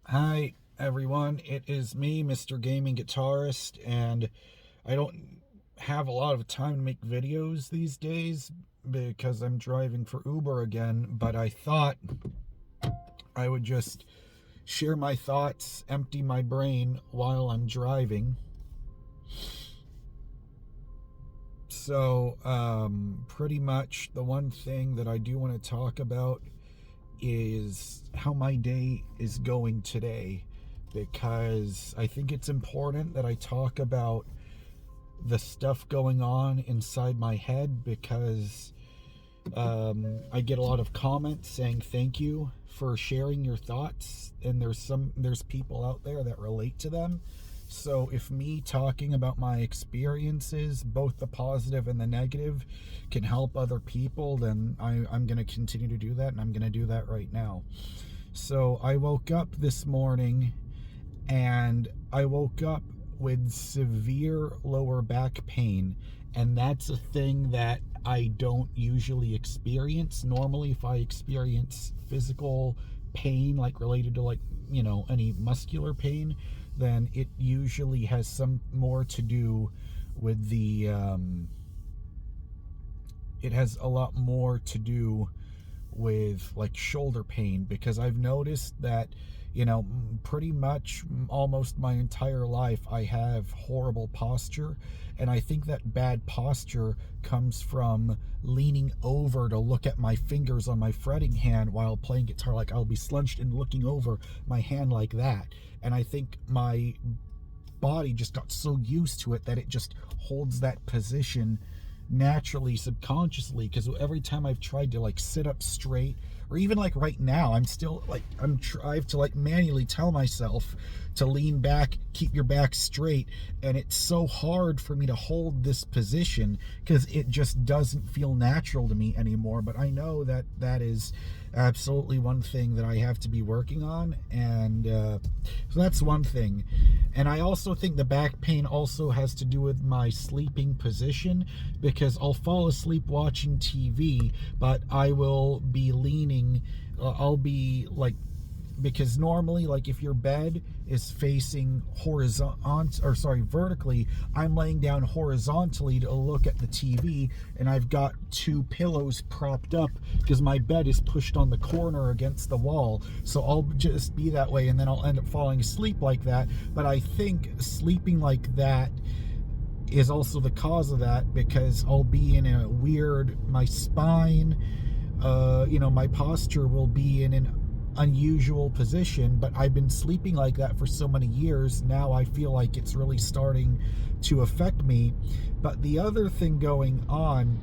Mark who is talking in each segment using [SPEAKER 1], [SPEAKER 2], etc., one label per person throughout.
[SPEAKER 1] Hi everyone, it is me, Mr. Gaming Guitarist, and I don't have a lot of time to make videos these days because I'm driving for Uber again, but I thought I would just share my thoughts, empty my brain while I'm driving. So, pretty much the one thing that I do want to talk about is how my day is going today, because I think it's important that I talk about the stuff going on inside my head, because I get a lot of comments saying thank you for sharing your thoughts, and there's people out there that relate to them. So if me talking about my experiences, both the positive and the negative, can help other people, then I'm going to continue to do that, and I'm going to do that right now. So I woke up this morning, and I woke up with severe lower back pain, and that's a thing that I don't usually experience. Normally, if I experience physical pain, like related to any muscular pain, then it usually has some more to do with it has a lot more to do with like shoulder pain, because I've noticed that, pretty much almost my entire life I have horrible posture, and I think that bad posture comes from leaning over to look at my fingers on my fretting hand while playing guitar. Like, I'll be slouched and looking over my hand like that, and I think my body just got so used to it that it just holds that position naturally, subconsciously. Because every time I've tried to like sit up straight, or even like right now, I'm still like, I have to like manually tell myself to lean back, keep your back straight, and it's so hard for me to hold this position because it just doesn't feel natural to me anymore. But I know that that is absolutely one thing that I have to be working on, and so that's one thing. And I also think the back pain also has to do with my sleeping position, because I'll fall asleep watching TV, but I will be leaning, I'll be like, because normally, like, if your bed is facing vertically, I'm laying down horizontally to look at the TV, and I've got two pillows propped up because my bed is pushed on the corner against the wall. So I'll just be that way, and then I'll end up falling asleep like that. But I think sleeping like that is also the cause of that, because I'll be in a weird, my spine, my posture will be in an unusual position. But I've been sleeping like that for so many years now, I feel like it's really starting to affect me. But the other thing going on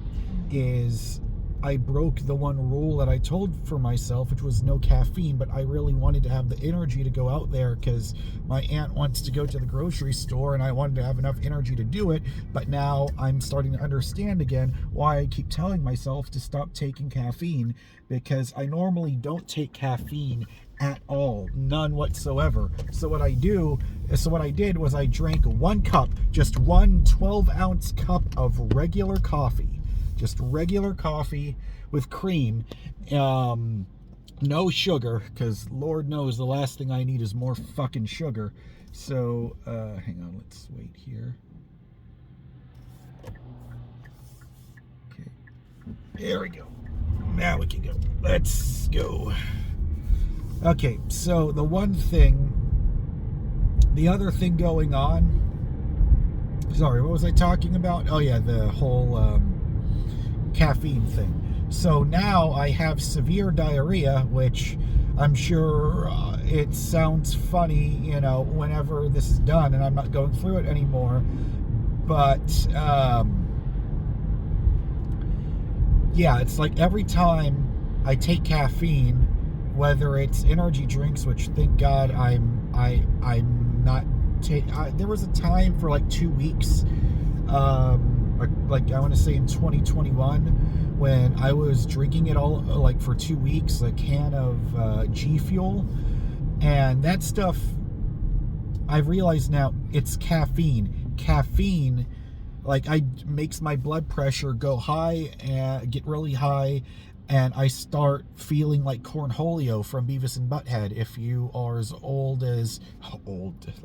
[SPEAKER 1] is I broke the one rule that I told for myself, which was no caffeine. But I really wanted to have the energy to go out there because my aunt wants to go to the grocery store, and I wanted to have enough energy to do it. But now I'm starting to understand again why I keep telling myself to stop taking caffeine, because I normally don't take caffeine at all, none whatsoever. So what I did was I drank one cup, just one 12-ounce cup of regular coffee. Just regular coffee with cream, no sugar, because Lord knows the last thing I need is more fucking sugar. So, hang on, let's wait here. Okay, there we go. Now we can go. Let's go. Okay, so the other thing going on, sorry, what was I talking about? Oh yeah, the whole caffeine thing. So now I have severe diarrhea, which I'm sure it sounds funny, whenever this is done and I'm not going through it anymore. But yeah, it's like every time I take caffeine, whether it's energy drinks, which thank God I'm not take. There was a time for like 2 weeks, like I want to say in 2021, when I was drinking it all like for 2 weeks, a can of G Fuel, and that stuff, I've realized now it's caffeine. Makes my blood pressure go high and get really high, and I start feeling like Cornholio from Beavis and Butthead. If you are as old as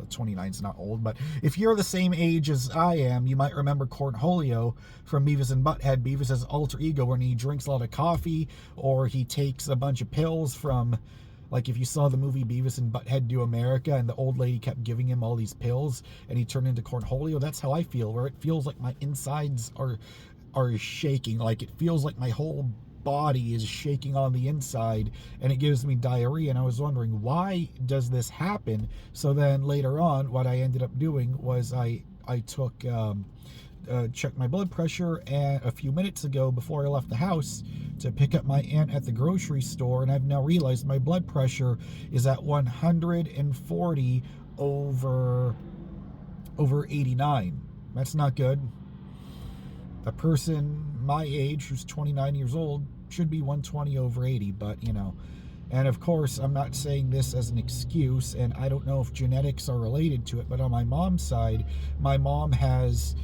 [SPEAKER 1] 29 is not old, but if you're the same age as I am, you might remember Cornholio from Beavis and Butthead. Beavis' alter ego, when he drinks a lot of coffee or he takes a bunch of pills from, like if you saw the movie Beavis and Butthead Do America and the old lady kept giving him all these pills and he turned into Cornholio, that's how I feel, where it feels like my insides are shaking. Like it feels like my whole body is shaking on the inside, and it gives me diarrhea. And I was wondering, why does this happen? So then later on, what I ended up doing was I took checked my blood pressure, and a few minutes ago before I left the house to pick up my aunt at the grocery store, and I've now realized my blood pressure is at 140 over 89. That's not good. A person my age who's 29 years old should be 120 over 80, but you know. And of course, I'm not saying this as an excuse, and I don't know if genetics are related to it, but on my mom's side, my mom has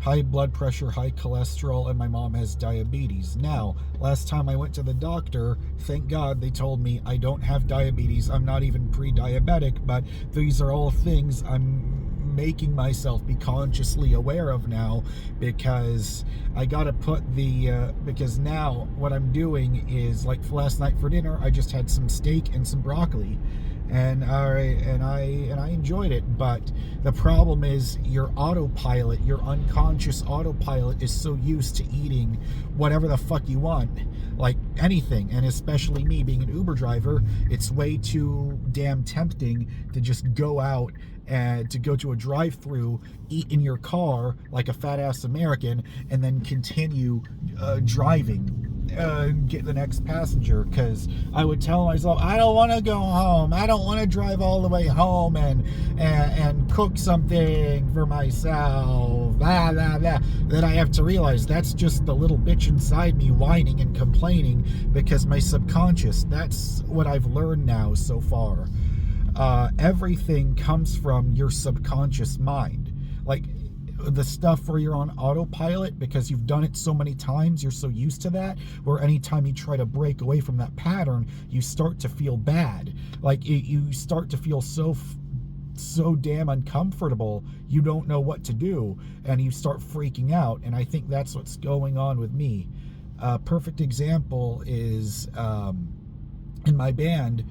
[SPEAKER 1] high blood pressure, high cholesterol, and my mom has diabetes. Now, last time I went to the doctor, thank God they told me I don't have diabetes. I'm not even pre-diabetic, but these are all things I'm making myself be consciously aware of now, because I gotta put because now what I'm doing is, like last night for dinner, I just had some steak and some broccoli, and I enjoyed it. But the problem is your autopilot, your unconscious autopilot, is so used to eating whatever the fuck you want, like anything. And especially me being an Uber driver, it's way too damn tempting to just go out and to go to a drive-through, eat in your car like a fat-ass American, and then continue driving, get the next passenger. Because I would tell myself, I don't want to go home. I don't want to drive all the way home and cook something for myself. Blah, blah, blah. Then I have to realize that's just the little bitch inside me whining and complaining, because my subconscious, that's what I've learned now so far. Everything comes from your subconscious mind. Like the stuff where you're on autopilot because you've done it so many times, you're so used to that, where anytime you try to break away from that pattern, you start to feel bad. Like you start to feel so damn uncomfortable, you don't know what to do, and you start freaking out. And I think that's what's going on with me. Perfect example is in my band,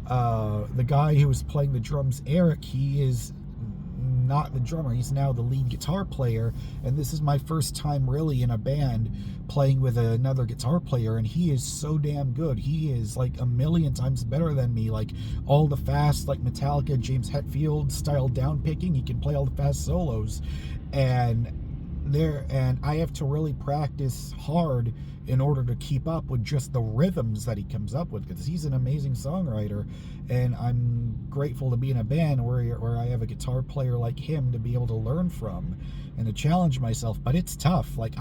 [SPEAKER 1] the guy who was playing the drums, Eric, he is not the drummer, he's now the lead guitar player, and this is my first time really in a band playing with another guitar player, and he is so damn good. He is like a million times better than me. Like all the fast, like Metallica, James Hetfield style down picking, he can play all the fast solos, and I have to really practice hard in order to keep up with just the rhythms that he comes up with, because he's an amazing songwriter, and I'm grateful to be in a band where I have a guitar player like him to be able to learn from and to challenge myself. But it's tough. Like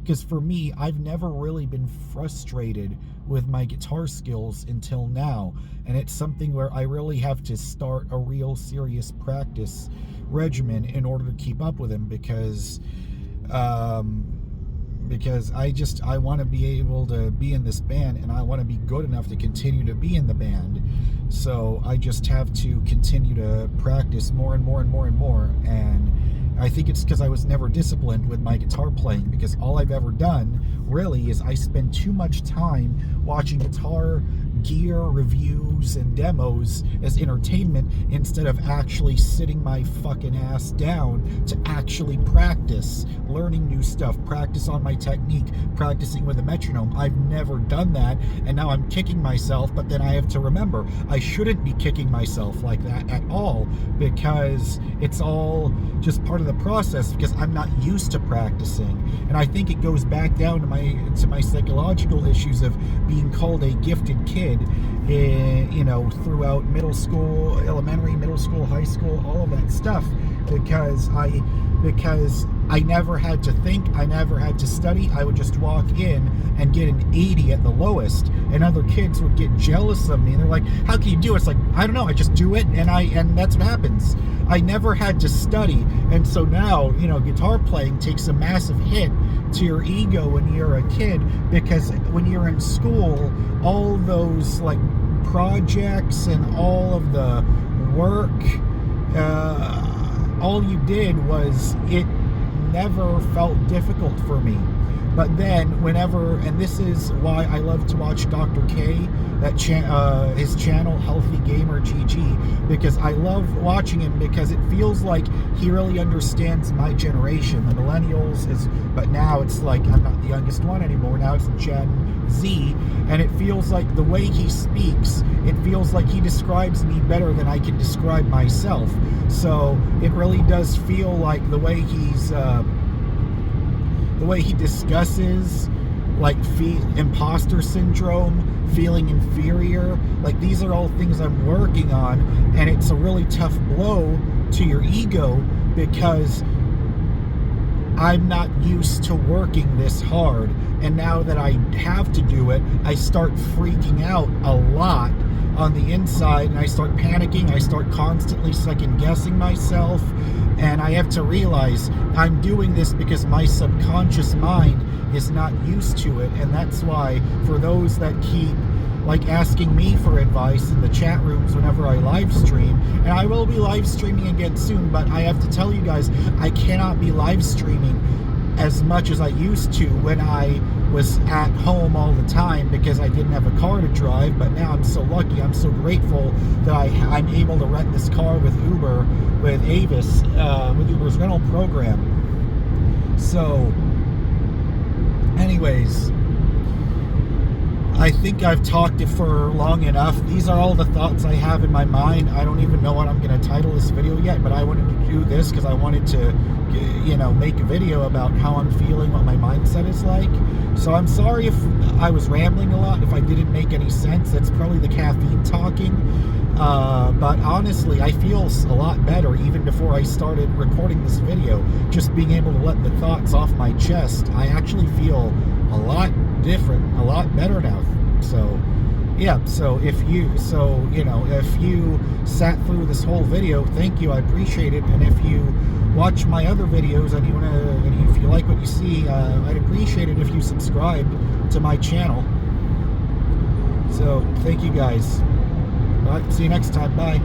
[SPEAKER 1] because for me, I've never really been frustrated with my guitar skills until now, and it's something where I really have to start a real serious practice regimen in order to keep up with him, because I want to be able to be in this band, and I want to be good enough to continue to be in the band. So I just have to continue to practice more and more and more and more. And I think it's because I was never disciplined with my guitar playing, because all I've ever done really is I spend too much time watching guitar gear reviews and demos as entertainment, instead of actually sitting my fucking ass down to actually practice, learning new stuff, practice on my technique, practicing with a metronome. I've never done that, and now I'm kicking myself. But then I have to remember, I shouldn't be kicking myself like that at all, because it's all just part of the process, because I'm not used to practicing. And I think it goes back down to my psychological issues of being called a gifted kid, throughout middle school, elementary, middle school, high school, all of that stuff, because I never had to think, I never had to study. I would just walk in and get an 80 at the lowest, and other kids would get jealous of me, and they're like, how can you do it? It's like, I don't know, I just do it, and that's what happens. I never had to study. And so now, guitar playing takes a massive hit to your ego when you're a kid, because when you're in school, all those like projects and all of the work, all you did was, it never felt difficult for me. But then whenever, and this is why I love to watch Dr. K, his channel Healthy Gamer GG, because I love watching him, because it feels like he really understands my generation, the millennials, but now it's like I'm not the youngest one anymore, now it's Gen Z, and it feels like the way he speaks, it feels like he describes me better than I can describe myself. So it really does feel like the way he discusses, like, imposter syndrome, feeling inferior, like, these are all things I'm working on, and it's a really tough blow to your ego, because I'm not used to working this hard, and now that I have to do it, I start freaking out a lot on the inside, and I start panicking, I start constantly second guessing myself, and I have to realize I'm doing this because my subconscious mind is not used to it. And that's why, for those that keep like asking me for advice in the chat rooms whenever I live stream, and I will be live streaming again soon, but I have to tell you guys, I cannot be live streaming as much as I used to when I was at home all the time, because I didn't have a car to drive. But now I'm so lucky, I'm so grateful that I'm able to rent this car with Uber, with Avis, with Uber's rental program. So anyways, I think I've talked it for long enough. These are all the thoughts I have in my mind. I don't even know what I'm going to title this video yet, but I wanted to do this because I wanted to, you know, make a video about how I'm feeling, what my mindset is like. So I'm sorry if I was rambling a lot, if I didn't make any sense. That's probably the caffeine talking. But honestly, I feel a lot better even before I started recording this video. Just being able to let the thoughts off my chest, I actually feel a lot different, a lot better now. So yeah, so if you sat through this whole video, thank you, I appreciate it. And if you watch my other videos and if you like what you see, I'd appreciate it if you subscribe to my channel. So thank you guys. All right, see you next time. Bye.